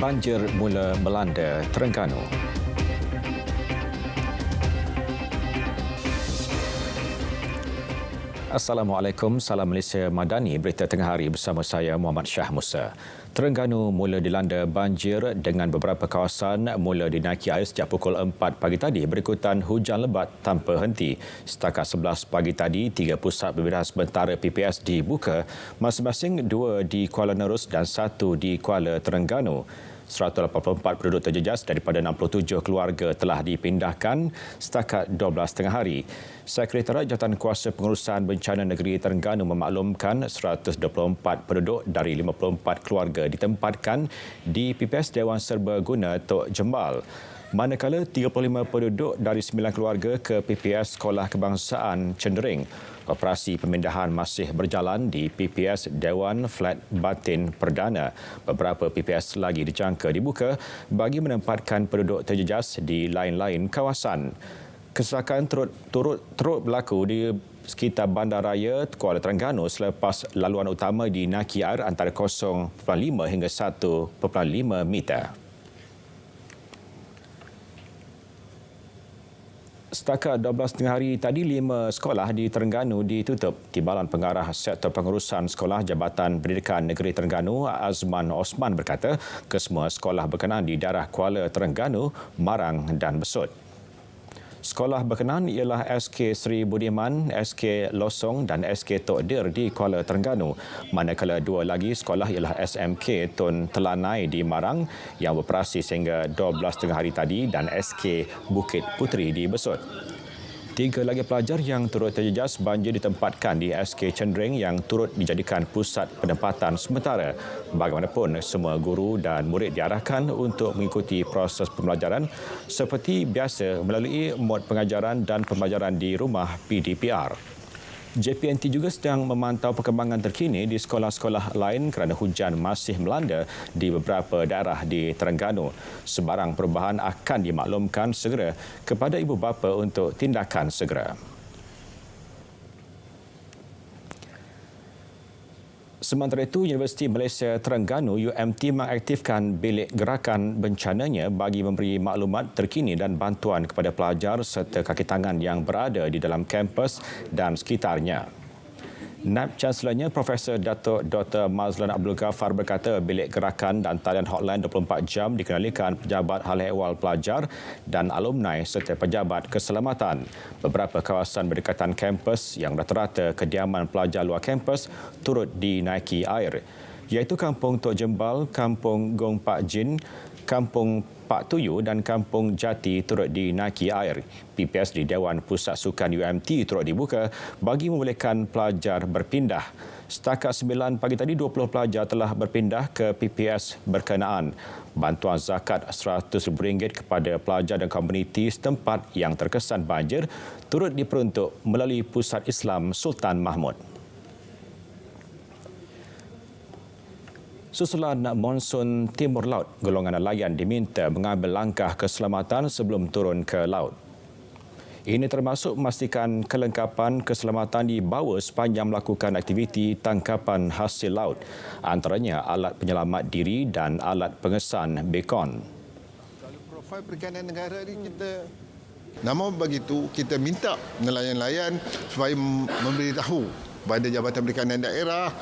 Banjir mula melanda Terengganu. Assalamualaikum, salam Malaysia Madani, berita tengah hari bersama saya Muhammad Shah Musa. Terengganu mula dilanda banjir dengan beberapa kawasan mula dinaiki air sejak pukul 4 pagi tadi berikutan hujan lebat tanpa henti. Setakat 11 pagi tadi, 3 pusat pembedahan sementara PPS dibuka, masing-masing 2 di Kuala Nerus dan 1 di Kuala Terengganu. 184 penduduk terjejas daripada 67 keluarga telah dipindahkan setakat 12 tengah hari. Sekretariat Jawatan Kuasa Pengurusan Bencana Negeri Terengganu memaklumkan 124 penduduk dari 54 keluarga ditempatkan di PPS Dewan Serbaguna Tok Jembal. Manakala 35 penduduk dari 9 keluarga ke PPS Sekolah Kebangsaan Cendering. Operasi pemindahan masih berjalan di PPS Dewan Flat Batin Perdana. Beberapa PPS lagi dijangka dibuka bagi menempatkan penduduk terjejas di lain-lain kawasan. Kesesakan turut berlaku di sekitar Bandaraya Kuala Terengganu selepas laluan utama dinaiki air antara 0.5 hingga 1.5 meter. Setakat 12 tengah hari tadi, 5 sekolah di Terengganu ditutup. Timbalan Pengarah Sektor Pengurusan Sekolah Jabatan Pendidikan Negeri Terengganu, Azman Osman berkata, kesemua sekolah berkenaan di daerah Kuala Terengganu, Marang dan Besut. Sekolah berkenaan ialah SK Sri Budiman, SK Losong dan SK Tok Dir di Kuala Terengganu. Manakala 2 lagi sekolah ialah SMK Tun Telanai di Marang yang beroperasi sehingga 12 tengah hari tadi dan SK Bukit Puteri di Besut. 3 lagi pelajar yang turut terjejas banjir ditempatkan di SK Cendering yang turut dijadikan pusat penempatan sementara. Bagaimanapun, semua guru dan murid diarahkan untuk mengikuti proses pembelajaran seperti biasa melalui mod pengajaran dan pembelajaran di rumah PDPR. JPNT juga sedang memantau perkembangan terkini di sekolah-sekolah lain kerana hujan masih melanda di beberapa daerah di Terengganu. Sebarang perubahan akan dimaklumkan segera kepada ibu bapa untuk tindakan segera. Sementara itu, Universiti Malaysia Terengganu UMT mengaktifkan bilik gerakan bencananya bagi memberi maklumat terkini dan bantuan kepada pelajar serta kaki tangan yang berada di dalam kampus dan sekitarnya. Naib Chancelornya Profesor Datuk Dr. Mazlan Abdul Ghaffar berkata bilik gerakan dan talian hotline 24 jam dikendalikan pejabat hal ehwal pelajar dan alumni serta pejabat keselamatan. Beberapa kawasan berdekatan kampus yang rata-rata kediaman pelajar luar kampus turut dinaiki air, iaitu Kampung Tok Jembal, Kampung Gong Pak Jin, Kampung Pak Tuyu dan Kampung Jati turut dinaiki air. PPS di Dewan Pusat Sukan UMT turut dibuka bagi membolehkan pelajar berpindah. Setakat 9 pagi tadi, 20 pelajar telah berpindah ke PPS berkenaan. Bantuan zakat RM100,000 kepada pelajar dan komuniti setempat yang terkesan banjir turut diperuntuk melalui Pusat Islam Sultan Mahmud. Susulan monsun timur laut, golongan nelayan diminta mengambil langkah keselamatan sebelum turun ke laut. Ini termasuk memastikan kelengkapan keselamatan dibawa sepanjang melakukan aktiviti tangkapan hasil laut, antaranya alat penyelamat diri dan alat pengesan beacon. Kalau profil perikanan negara ini namun begitu kita minta nelayan-nelayan supaya memberitahu pada Jabatan Perikanan Daerah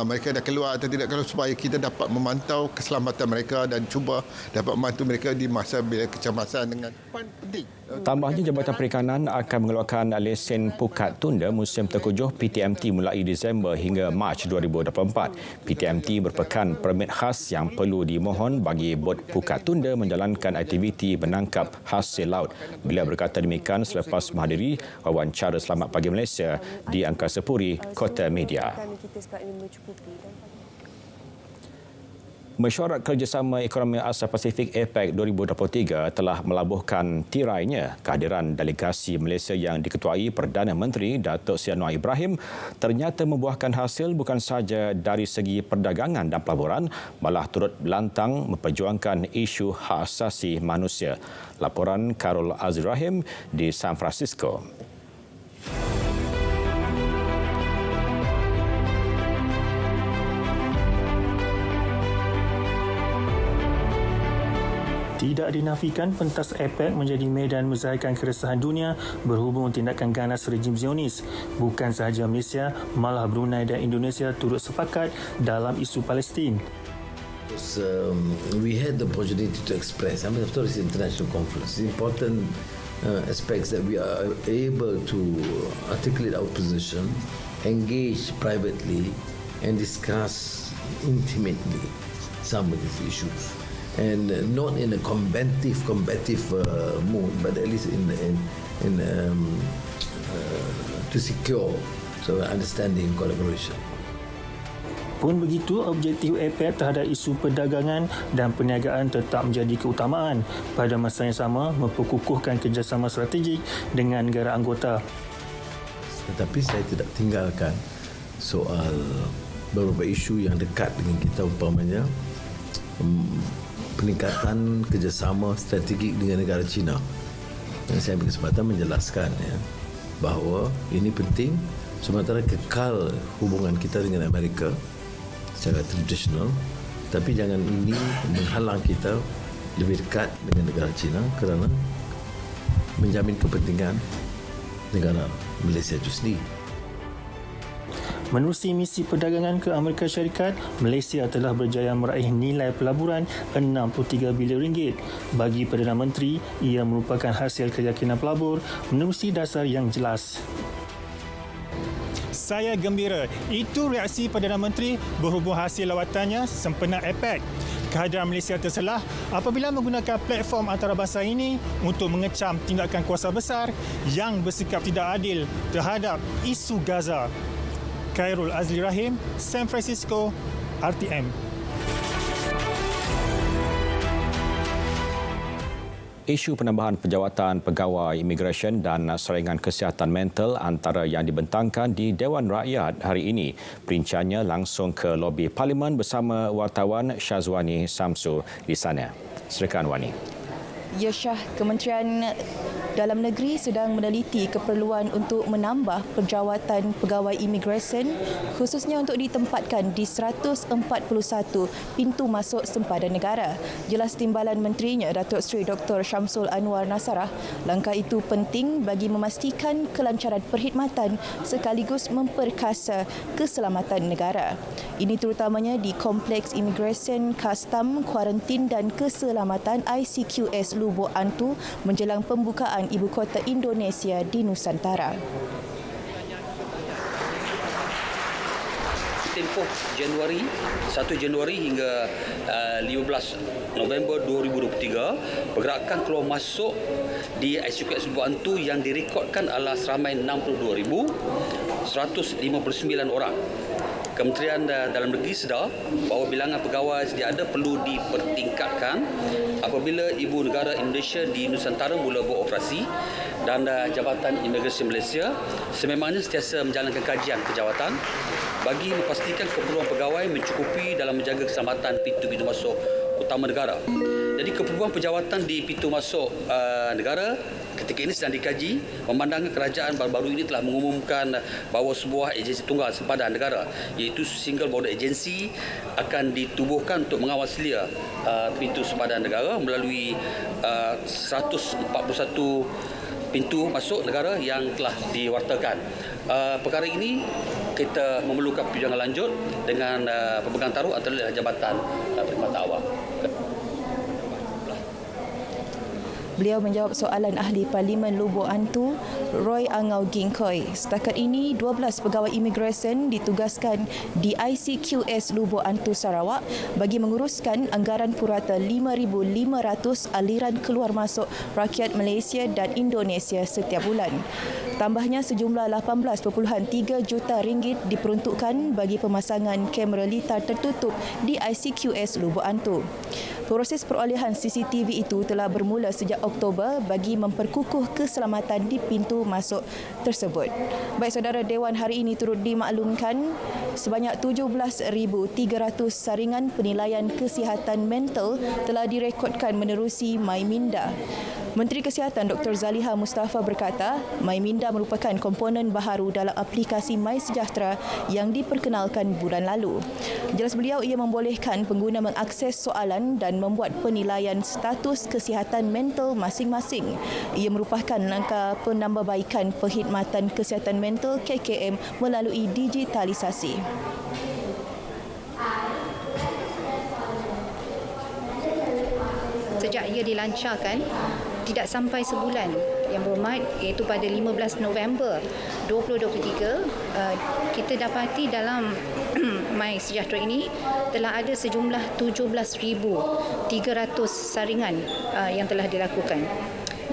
mereka dah keluar atau tidak keluar supaya kita dapat memantau keselamatan mereka dan cuba dapat membantu mereka di masa bila kecemasan dengan penting. Tambahnya, Jabatan Perikanan akan mengeluarkan lesen pukat tunda musim terkujuh PTMT mulai Disember hingga Mac 2024. PTMT merupakan permit khas yang perlu dimohon bagi bot pukat tunda menjalankan aktiviti menangkap hasil laut. Beliau berkata demikian selepas menghadiri wawancara Selamat Pagi Malaysia di Angkasa Puri, Kota Media. Mesyuarat Kerjasama Ekonomi Asia Pasifik APEC 2023 telah melabuhkan tirainya. Kehadiran delegasi Malaysia yang diketuai Perdana Menteri Datuk Seri Anwar Ibrahim ternyata membuahkan hasil bukan sahaja dari segi perdagangan dan pelaburan, malah turut lantang memperjuangkan isu hak asasi manusia. Laporan Karol Azir Rahim di San Francisco. Tidak dinafikan pentas APEC menjadi medan menzahirkan keresahan dunia berhubung tindakan ganas rejim Zionis. Bukan sahaja Malaysia, malah Brunei dan Indonesia turut sepakat dalam isu Palestin. We had the opportunity to express. I mean, after this international conference, the important aspects that we are able to articulate our position, engage privately, and discuss intimately some of these issues. And not in a combative mood, but at least to secure understanding and collaboration. Pun begitu, objektif APEC terhadap isu perdagangan dan perniagaan tetap menjadi keutamaan. Pada masa yang sama, memperkukuhkan kerjasama strategik dengan negara anggota. Tetapi saya tidak tinggalkan soal beberapa isu yang dekat dengan kita, umpamanya peningkatan kerjasama strategik dengan negara China. Dan saya berkesempatan menjelaskan bahawa ini penting sementara kekal hubungan kita dengan Amerika secara tradisional, tapi jangan ini menghalang kita lebih dekat dengan negara China kerana menjamin kepentingan negara Malaysia itu sendiri. Menerusi misi perdagangan ke Amerika Syarikat, Malaysia telah berjaya meraih nilai pelaburan 63 bilion ringgit. Bagi Perdana Menteri, ia merupakan hasil keyakinan pelabur menerusi dasar yang jelas. Saya gembira. Itu reaksi Perdana Menteri berhubung hasil lawatannya sempena APEC. Kehadiran Malaysia terselah apabila menggunakan platform antarabangsa ini untuk mengecam tindakan kuasa besar yang bersikap tidak adil terhadap isu Gaza. Khairul Azli Rahim, San Francisco, RTM. Isu penambahan penjawatan pegawai imigresen dan saringan kesihatan mental antara yang dibentangkan di Dewan Rakyat hari ini. Perinciannya langsung ke lobi Parlimen bersama wartawan Syazwani Samsu di sana. Silakan Wani. Ya Syah, Kementerian Dalam Negeri sedang meneliti keperluan untuk menambah penjawatan pegawai imigresen khususnya untuk ditempatkan di 141 pintu masuk sempadan negara. Jelas timbalan menterinya Datuk Seri Dr. Syamsul Anwar Nasarah, langkah itu penting bagi memastikan kelancaran perkhidmatan sekaligus memperkasa keselamatan negara. Ini terutamanya di Kompleks Imigresen, Kastam, Kuarantin dan Keselamatan ICQS Lubuk Antu menjelang pembukaan Ibu Kota Indonesia di Nusantara. Tempoh 1 Januari hingga 15 November 2023, pergerakan keluar masuk di ICQS Lubuk Antu yang direkodkan adalah seramai 62,159 orang. Kementerian Dalam Negeri sedar bahawa bilangan pegawai sedia ada perlu dipertingkatkan apabila Ibu Negara Indonesia di Nusantara mula beroperasi dan Jabatan Imigresen Malaysia sememangnya sentiasa menjalankan kajian kejawatan bagi memastikan keperluan pegawai mencukupi dalam menjaga keselamatan pintu-pintu masuk utama negara. Jadi keperluan penjawatan di pintu masuk negara ketika ini sedang dikaji memandangkan kerajaan baru-baru ini telah mengumumkan bahawa sebuah agensi tunggal sempadan negara iaitu Single Border Agency akan ditubuhkan untuk mengawal selia pintu sempadan negara melalui 141 pintu masuk negara yang telah diwartakan. Perkara ini kita memerlukan perjuangan lanjut dengan pemegang taruh antara Jabatan Perkhidmatan Awam. Beliau menjawab soalan ahli Parlimen Lubuk Antu, Roy Angau Gingkoi. Setakat ini, 12 pegawai imigresen ditugaskan di ICQS Lubuk Antu Sarawak bagi menguruskan anggaran purata 5,500 aliran keluar masuk rakyat Malaysia dan Indonesia setiap bulan. Tambahnya sejumlah 18.3 juta ringgit diperuntukkan bagi pemasangan kamera litar tertutup di ICQS Lubuk Antu. Proses perolehan CCTV itu telah bermula sejak Oktober bagi memperkukuh keselamatan di pintu masuk tersebut. Baik saudara, Dewan hari ini turut dimaklumkan sebanyak 17,300 saringan penilaian kesihatan mental telah direkodkan menerusi MyMinda. Menteri Kesihatan Dr. Zaliha Mustafa berkata, MyMinda merupakan komponen baharu dalam aplikasi MySejahtera yang diperkenalkan bulan lalu. Jelas beliau, ia membolehkan pengguna mengakses soalan dan membuat penilaian status kesihatan mental masing-masing. Ia merupakan langkah penambahbaikan perkhidmatan kesihatan mental KKM melalui digitalisasi. Sejak ia dilancarkan, tidak sampai sebulan, Yang Berhormat, iaitu pada 15 November 2023, kita dapati dalam MySejahtera ini telah ada sejumlah 17,300 saringan yang telah dilakukan.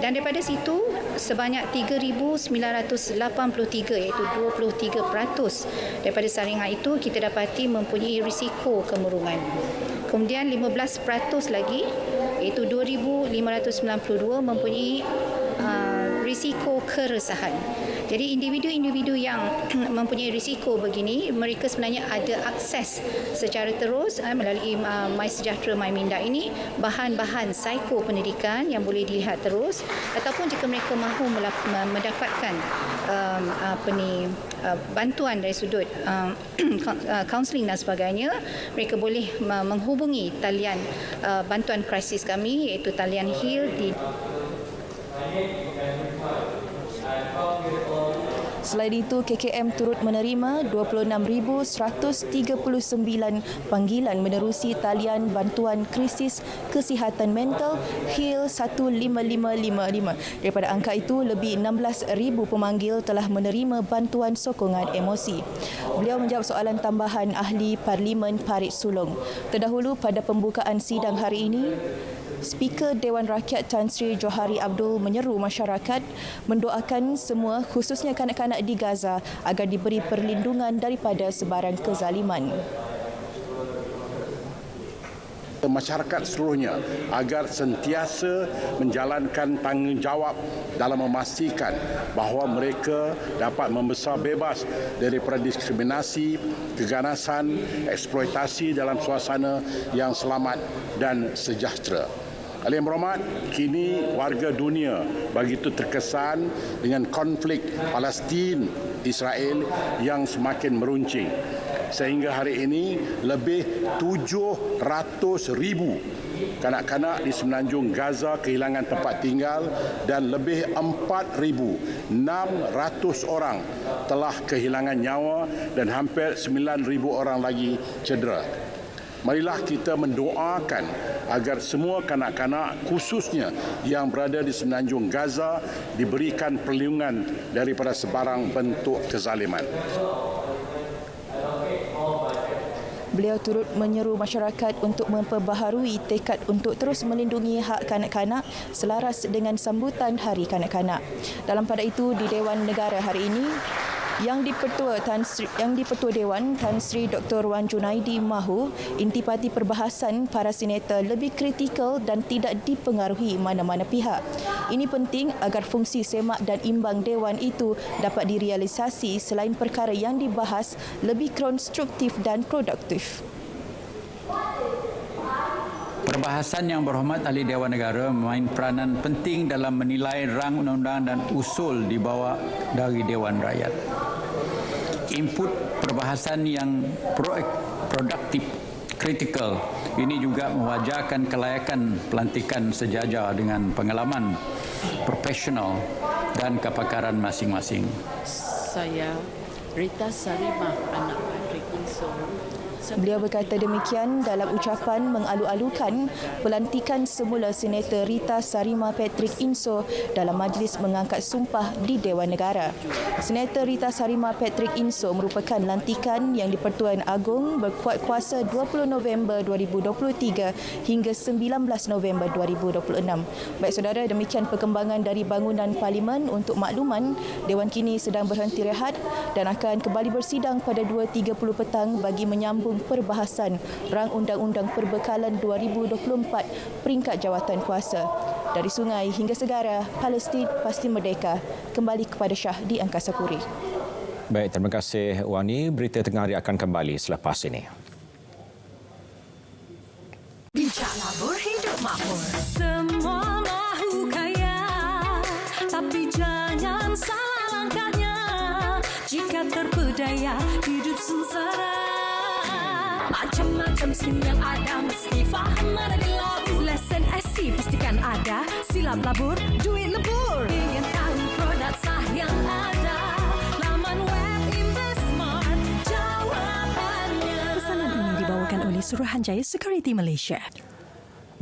Dan daripada situ, sebanyak 3,983 iaitu 23% daripada saringan itu kita dapati mempunyai risiko kemurungan. Kemudian 15% lagi iaitu 2,592 mempunyai risiko keresahan. Jadi individu-individu yang mempunyai risiko begini, mereka sebenarnya ada akses secara terus melalui MySejahtera MyMinda ini bahan-bahan psikopendidikan yang boleh dilihat terus, ataupun jika mereka mahu mendapatkan bantuan dari sudut kaunseling dan sebagainya, mereka boleh menghubungi talian bantuan krisis kami, iaitu talian HEAL di. Selain itu, KKM turut menerima 26,139 panggilan menerusi talian bantuan krisis kesihatan mental HEAL 15555. Daripada angka itu, lebih 16,000 pemanggil telah menerima bantuan sokongan emosi. Beliau menjawab soalan tambahan ahli Parlimen Parit Sulong. Terdahulu pada pembukaan sidang hari ini, Speaker Dewan Rakyat Tan Sri Johari Abdul menyeru masyarakat mendoakan semua, khususnya kanak-kanak di Gaza, agar diberi perlindungan daripada sebarang kezaliman. Masyarakat seluruhnya agar sentiasa menjalankan tanggungjawab dalam memastikan bahawa mereka dapat membesar bebas daripada diskriminasi, keganasan, eksploitasi dalam suasana yang selamat dan sejahtera. Yang Berhormat, kini warga dunia begitu terkesan dengan konflik Palestin-Israel yang semakin meruncing. Sehingga hari ini lebih 700,000 kanak-kanak di semenanjung Gaza kehilangan tempat tinggal dan lebih 4,600 orang telah kehilangan nyawa dan hampir 9,000 orang lagi cedera. Marilah kita mendoakan agar semua kanak-kanak, khususnya yang berada di semenanjung Gaza, diberikan perlindungan daripada sebarang bentuk kezaliman. Beliau turut menyeru masyarakat untuk memperbaharui tekad untuk terus melindungi hak kanak-kanak selaras dengan sambutan Hari Kanak-kanak. Dalam pada itu, di Dewan Negara hari ini, Yang di-Pertua Dewan Tan Sri Dr. Wan Junaidi mahu intipati perbahasan para senator lebih kritikal dan tidak dipengaruhi mana-mana pihak. Ini penting agar fungsi semak dan imbang Dewan itu dapat direalisasi selain perkara yang dibahas lebih konstruktif dan produktif. Perbahasan Yang Berhormat Ahli Dewan Negara memain peranan penting dalam menilai rang undang-undang dan usul dibawa dari Dewan Rakyat. Input perbahasan yang produktif, kritikal, ini juga mewajarkan kelayakan pelantikan sejajar dengan pengalaman profesional dan kepakaran masing-masing. Saya Rita Sarimah, anak Patrick Inso. Beliau berkata demikian dalam ucapan mengalu-alukan pelantikan semula Senator Rita Sarimah Patrick Inso dalam majlis mengangkat sumpah di Dewan Negara. Senator Rita Sarimah Patrick Inso merupakan lantikan yang di-Pertuan Agong berkuat kuasa 20 November 2023 hingga 19 November 2026. Baik saudara, demikian perkembangan dari bangunan Parlimen. Untuk makluman, Dewan kini sedang berhenti rehat dan akan kembali bersidang pada 2.30 petang bagi menyambung perbahasan rang undang-undang perbekalan 2024 peringkat jawatan kuasa. Dari sungai hingga segara, Palestin pasti merdeka. Kembali kepada Syah di Angkasa Puri. Baik, terima kasih Wani. Berita tengah hari akan kembali selepas ini. Bijak labur hidup makmur. Semua mahu kaya. berdaya hidup sengsara. Macam-macam skim yang ada mesti faham ada di labu. Lesen SC pastikan ada, silap labur, duit lebur. Ingin tahu produk sah yang ada, laman web Investmart jawapannya. Pesanan ini dibawakan oleh Suruhanjaya Security Malaysia.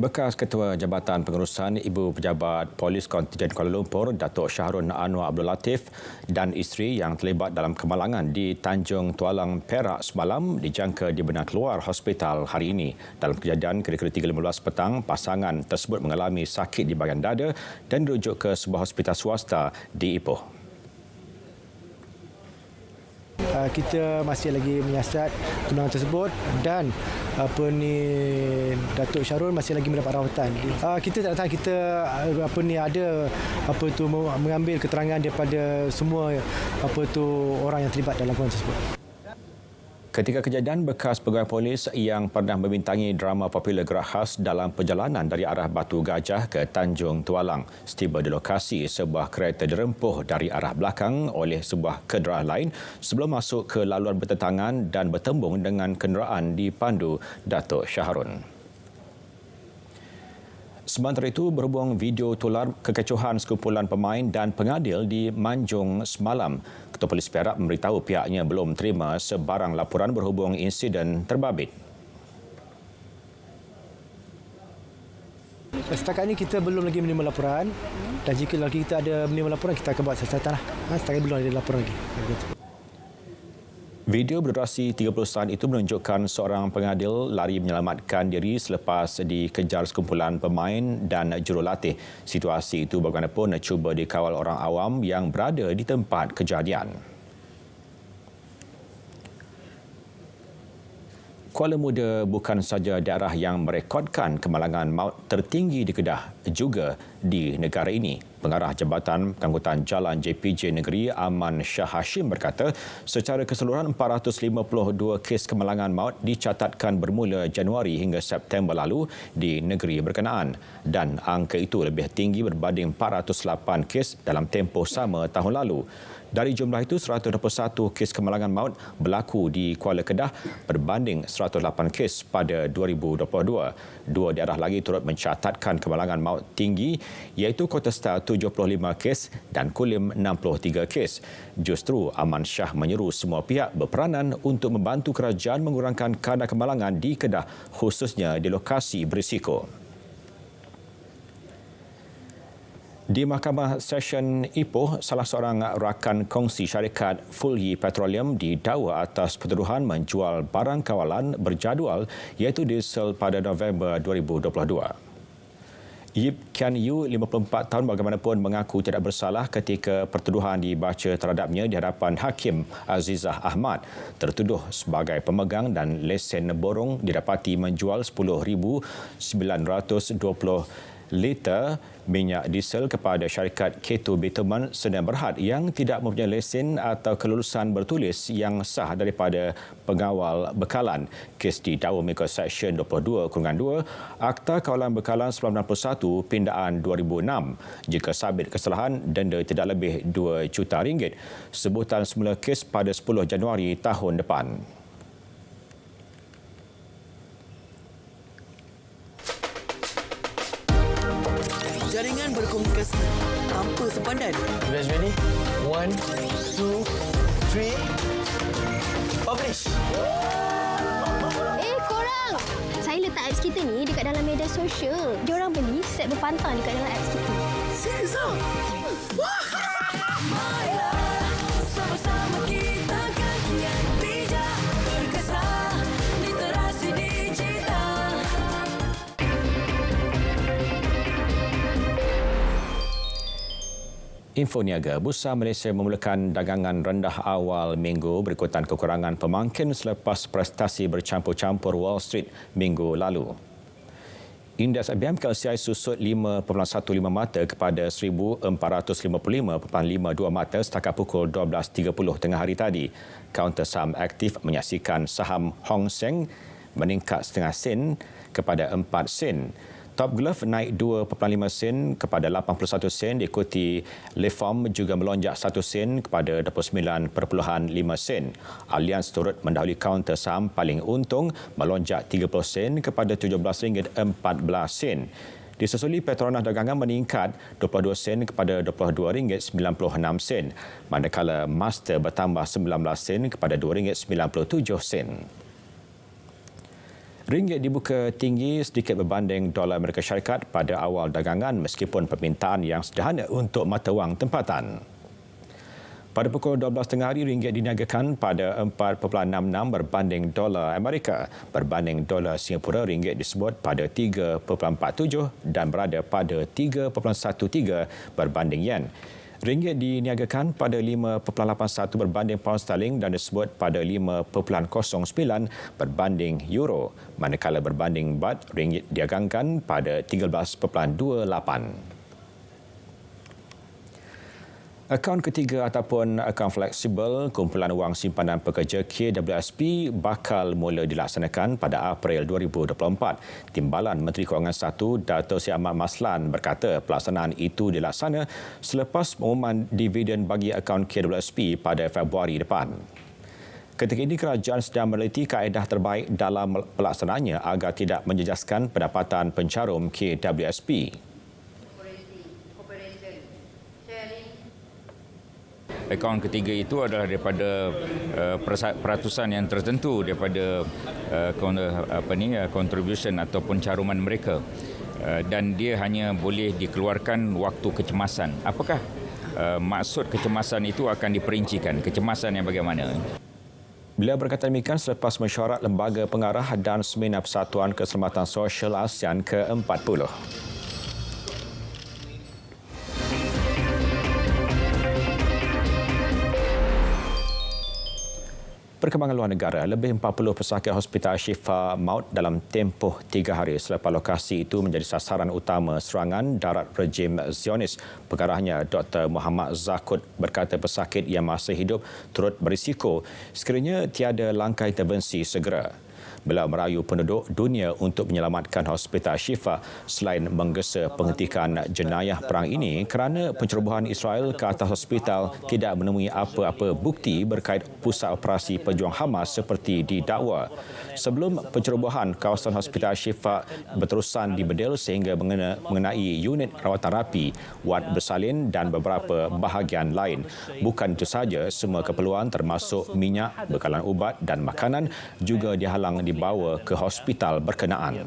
Bekas Ketua Jabatan Pengurusan Ibu Pejabat Polis Kontingen Kuala Lumpur, Datuk Syahrul Anwar Abdul Latif dan isteri yang terlibat dalam kemalangan di Tanjung Tualang, Perak semalam dijangka dibenar keluar hospital hari ini. Dalam kejadian kira-kira 3.15 petang, pasangan tersebut mengalami sakit di bahagian dada dan dirujuk ke sebuah hospital swasta di Ipoh. Kita masih lagi menyiasat tunangan tersebut dan Datuk Syahrul masih lagi mendapat rawatan. Kita tak tahu, kita ada mengambil keterangan daripada semua orang yang terlibat dalam perkara tersebut. Ketika kejadian, bekas pegawai polis yang pernah membintangi drama popular Gerak Khas dalam perjalanan dari arah Batu Gajah ke Tanjung Tualang setiba di lokasi sebuah kereta dirempuh dari arah belakang oleh sebuah kenderaan lain sebelum masuk ke laluan bertentangan dan bertembung dengan kenderaan dipandu Datuk Syahrul. Sementara itu, berhubung video tular kekecohan sekumpulan pemain dan pengadil di Manjung semalam, Ketua Polis Perak memberitahu pihaknya belum terima sebarang laporan berhubung insiden terbabit. Setakat ini kita belum lagi menerima laporan dan jika lagi kita ada menerima laporan, kita akan buat siasatan. Setakat belum ada laporan lagi. Video berdurasi 30 saat itu menunjukkan seorang pengadil lari menyelamatkan diri selepas dikejar sekumpulan pemain dan jurulatih. Situasi itu bagaimanapun cuba dikawal orang awam yang berada di tempat kejadian. Kuala Muda bukan saja daerah yang merekodkan kemalangan maut tertinggi di Kedah, juga di negara ini. Pengarah Jabatan Pengangkutan Jalan JPJ Negeri Aman Shah Hashim berkata, secara keseluruhan 452 kes kemalangan maut dicatatkan bermula Januari hingga September lalu di negeri berkenaan dan angka itu lebih tinggi berbanding 408 kes dalam tempoh sama tahun lalu. Dari jumlah itu, 121 kes kemalangan maut berlaku di Kuala Kedah berbanding 108 kes pada 2022. Dua daerah lagi turut mencatatkan kemalangan maut tinggi iaitu Kota Star 75 kes dan Kulim 63 kes. Justru Aman Shah menyeru semua pihak berperanan untuk membantu kerajaan mengurangkan kadar kemalangan di Kedah khususnya di lokasi berisiko. Di Mahkamah Session Ipoh, salah seorang rakan kongsi syarikat Fulyi Petroleum didakwa atas pertuduhan menjual barang kawalan berjadual iaitu diesel pada November 2022. Yip Kian Yu, 54 tahun bagaimanapun mengaku tidak bersalah ketika pertuduhan dibaca terhadapnya di hadapan Hakim Azizah Ahmad. Tertuduh sebagai pemegang dan lesen borong didapati menjual 10,920 liter minyak diesel kepada syarikat Keto Bitumen Sdn Bhd yang tidak mempunyai lesen atau kelulusan bertulis yang sah daripada pengawal bekalan. Kes didakwa mengikut Seksyen 22/2 Akta Kawalan Bekalan 1991 Pindaan 2006. Jika sabit kesalahan, denda tidak lebih RM2 juta. Sebutan semula kes pada 10 Januari tahun depan. Jaringan berkomunikasi tanpa sempadan. You guys ready? 1, 2, 3. Publish! Korang! Saya letak apps kita ni dekat dalam media sosial. Diorang beli set berpantang dekat dalam apps kita. Serius tak? Wah! Sama-sama kita kan kian bijak berkesan literasi digital. Info niaga, Bursa Malaysia memulakan dagangan rendah awal minggu berikutan kekurangan pemangkin selepas prestasi bercampur-campur Wall Street minggu lalu. Indeks BMKLCI susut 5.15 mata kepada 1,455.52 mata setakat pukul 12.30 tengah hari tadi. Kaunter saham aktif menyaksikan saham Hong Seng meningkat setengah sen kepada 4 sen. Top Glove naik 2.5 sen kepada 81 sen, diikuti Lefom juga melonjak 1 sen kepada 29.5 sen. Allianz turut mendahului kaunter saham paling untung melonjak 30 sen kepada RM17.14. Disusuli Petronas Dagangan meningkat 22 sen kepada RM22.96, manakala Master bertambah 19 sen kepada RM2.97. Ringgit dibuka tinggi sedikit berbanding dolar Amerika Syarikat pada awal dagangan meskipun permintaan yang sederhana untuk mata wang tempatan. Pada pukul 12 tengah hari, ringgit diniagakan pada 4.66 berbanding dolar Amerika. Berbanding dolar Singapura, ringgit disebut pada 3.47 dan berada pada 3.13 berbanding yen. Ringgit diniagakan pada 5.81 berbanding pound sterling dan disebut pada 5.09 berbanding euro. Manakala berbanding baht, ringgit diagangkan pada 13.28. Akaun ketiga ataupun akaun fleksibel kumpulan wang simpanan pekerja KWSP bakal mula dilaksanakan pada April 2024. Timbalan Menteri Kewangan 1 Dato' Seri Ahmad Maslan berkata pelaksanaan itu dilaksana selepas pengumuman dividen bagi akaun KWSP pada Februari depan. Ketika ini, kerajaan sedang meneliti kaedah terbaik dalam pelaksanaannya agar tidak menjejaskan pendapatan pencarum KWSP. Akaun ketiga itu adalah daripada peratusan yang tertentu daripada contribution ataupun caruman mereka, dan dia hanya boleh dikeluarkan waktu kecemasan. Apakah maksud kecemasan itu akan diperincikan? Kecemasan yang bagaimana? Beliau berkata demikian selepas mesyuarat Lembaga Pengarah dan Seminar Persatuan Keselamatan Sosial ASEAN ke-40. Perkembangan luar negara, lebih 40 pesakit Hospital Syifa maut dalam tempoh 3 hari selepas lokasi itu menjadi sasaran utama serangan darat rejim Zionis. Pengarahnya Dr. Muhammad Zakut berkata pesakit yang masih hidup turut berisiko sekiranya tiada langkah intervensi segera. Beliau merayu penduduk dunia untuk menyelamatkan Hospital Syifa selain menggesa penghentikan jenayah perang ini kerana pencerobohan Israel ke atas hospital tidak menemui apa-apa bukti berkait pusat operasi pejuang Hamas seperti didakwa. Sebelum pencerobohan, kawasan Hospital Syifa berterusan dibedil sehingga mengenai unit rawatan rapi, wad bersalin dan beberapa bahagian lain. Bukan itu saja, semua keperluan termasuk minyak, bekalan ubat dan makanan juga dihalang dibawa ke hospital berkenaan.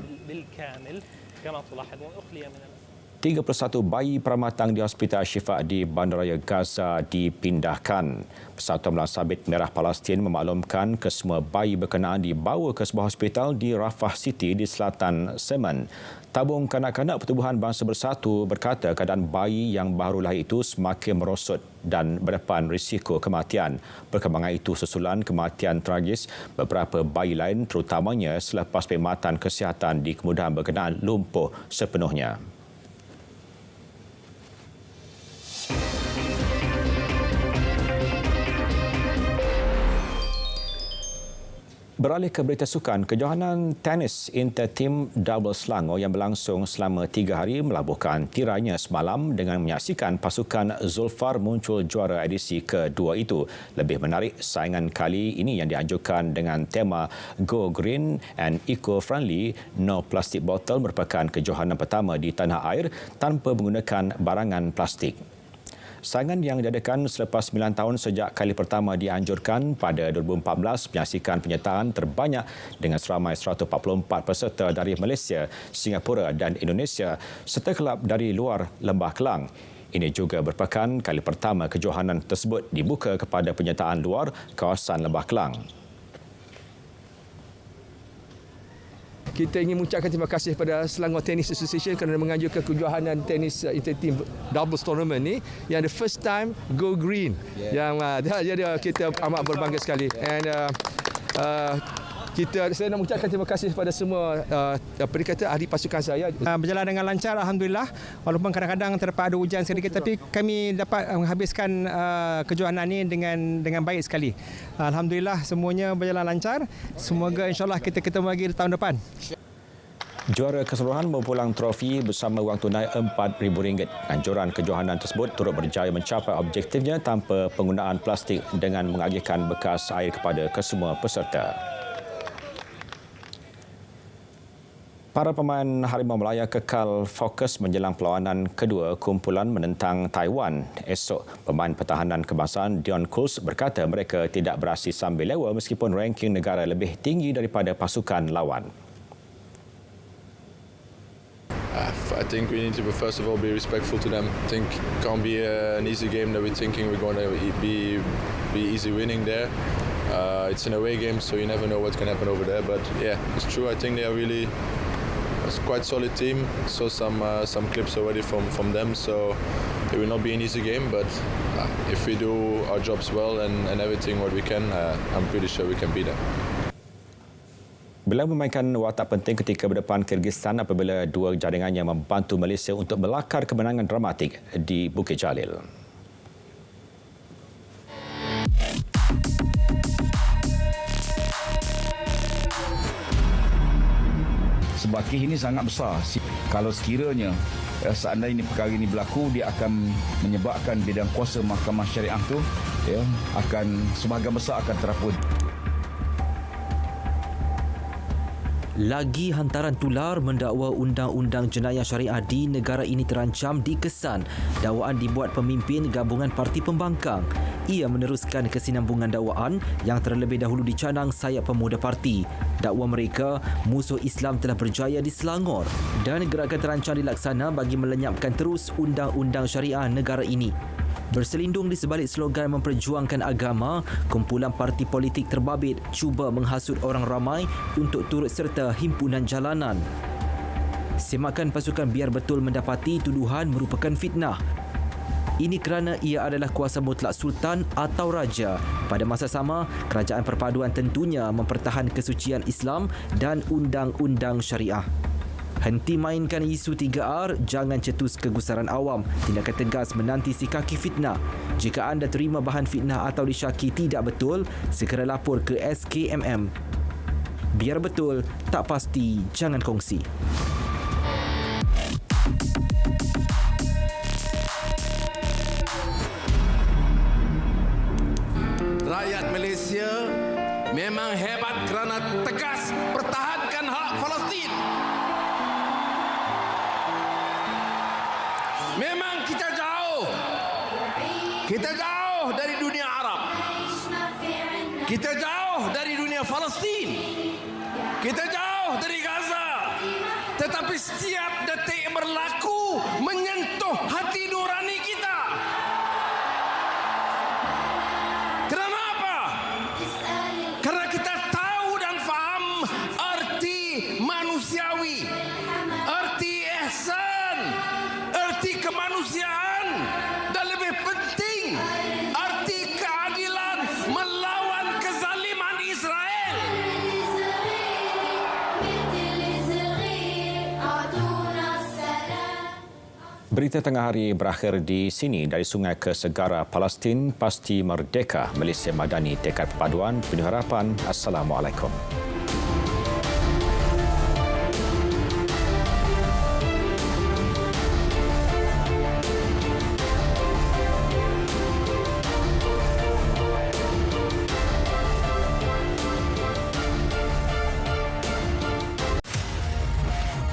31 bayi pramatang di Hospital Syifa di Bandaraya Gaza dipindahkan. Persatuan Belang Sabit Merah Palestin memaklumkan kesemua bayi berkenaan dibawa ke sebuah hospital di Rafah City di selatan Yemen. Tabung Kanak-kanak Pertubuhan Bangsa Bersatu berkata keadaan bayi yang baru lahir itu semakin merosot dan berdepan risiko kematian. Perkembangan itu susulan kematian tragis beberapa bayi lain terutamanya selepas perkhidmatan kesihatan di kemudahan berkenaan lumpuh sepenuhnya. Beralih ke berita sukan, kejohanan tenis inter-tim double Selangor yang berlangsung selama 3 hari melabuhkan tirainya semalam dengan menyaksikan pasukan Zulfar muncul juara edisi kedua itu. Lebih menarik, saingan kali ini yang dianjurkan dengan tema Go Green and Eco-Friendly, No Plastic Bottle merupakan kejohanan pertama di tanah air tanpa menggunakan barangan plastik. Saingan yang diadakan selepas 9 tahun sejak kali pertama dianjurkan pada 2014 menyaksikan penyertaan terbanyak dengan seramai 144 peserta dari Malaysia, Singapura dan Indonesia serta kelab dari luar Lembah Kelang. Ini juga merupakan kali pertama kejohanan tersebut dibuka kepada penyertaan luar kawasan Lembah Kelang. Kita ingin mengucapkan terima kasih kepada Selangor Tennis Association kerana menganjurkan kejohanan tenis inter-team doubles tournament ni yang the first time go green. Yang jadi kita amat berbangga sekali. And saya nak mengucapkan terima kasih kepada semua ahli pasukan saya. Berjalan dengan lancar, alhamdulillah. Walaupun kadang-kadang terdapat ada hujan sedikit, tapi kami dapat menghabiskan kejohanan ini dengan baik sekali. Alhamdulillah semuanya berjalan lancar. Semoga insya-Allah kita ketemu lagi di tahun depan. Juara keseluruhan mempulang trofi bersama wang tunai RM4,000. Anjuran kejohanan tersebut turut berjaya mencapai objektifnya tanpa penggunaan plastik dengan mengagihkan bekas air kepada kesemua peserta. Para pemain Harimau Melaya kekal fokus menjelang perlawanan kedua kumpulan menentang Taiwan esok. Pemain pertahanan kebangsaan Dion Kuls berkata mereka tidak beraksi sambil lewa meskipun ranking negara lebih tinggi daripada pasukan lawan. I think we need to first of all be respectful to them. I think it can't be an easy game that we're thinking we're going to be easy winning there. It's an away game, so you never know what can happen over there. But yeah, it's true. I think they are really a quite solid team. Saw some clips already from them, so it will not be an easy game. But if we do our jobs well and everything what we can, I'm pretty sure we can beat them. Beliau memainkan watak penting ketika berdepan Kyrgyzstan apabila dua jaringannya membantu Malaysia untuk melakar kemenangan dramatik di Bukit Jalil. Sebab kes ini sangat besar. Kalau sekiranya seandainya perkara ini berlaku, dia akan menyebabkan bidang kuasa Mahkamah Syariah itu akan sebahagian besar akan terapun. Lagi hantaran tular mendakwa undang-undang jenayah syariah di negara ini terancam dikesan. Dakwaan dibuat pemimpin gabungan parti pembangkang. Ia meneruskan kesinambungan dakwaan yang terlebih dahulu dicanang sayap pemuda parti. Dakwa mereka, musuh Islam telah berjaya di Selangor dan gerakan terancam dilaksana bagi melenyapkan terus undang-undang syariah negara ini. Berselindung di sebalik slogan memperjuangkan agama, kumpulan parti politik terbabit cuba menghasut orang ramai untuk turut serta himpunan jalanan. Semakan pasukan biar betul mendapati tuduhan merupakan fitnah. Ini kerana ia adalah kuasa mutlak sultan atau raja. Pada masa sama, kerajaan perpaduan tentunya mempertahan kesucian Islam dan undang-undang syariah. Henti mainkan isu 3R, jangan cetus kegusaran awam. Tindakan tegas menanti si kaki fitnah. Jika anda terima bahan fitnah atau disyaki tidak betul, segera lapor ke SKMM. Biar betul, tak pasti, jangan kongsi. Rakyat Malaysia memang hebat kerana tegas pertahankan hak Palestin. Memang kita jauh dari dunia Arab. Kita jauh dari dunia Palestin. Kita jauh dari Gaza. Tetapi setiap detik berlaku menyentuh hati nurani kita. Kerana apa? Karena kita tahu dan faham arti manusiawi, arti ihsan, arti kemanusiaan, dan lebih penting arti keadilan melawan kezaliman Israel. Berita tengah hari berakhir di sini. Dari sungai ke segara, Palestin pasti merdeka. Malaysia Madani tekad perpaduan penuh harapan. Assalamualaikum.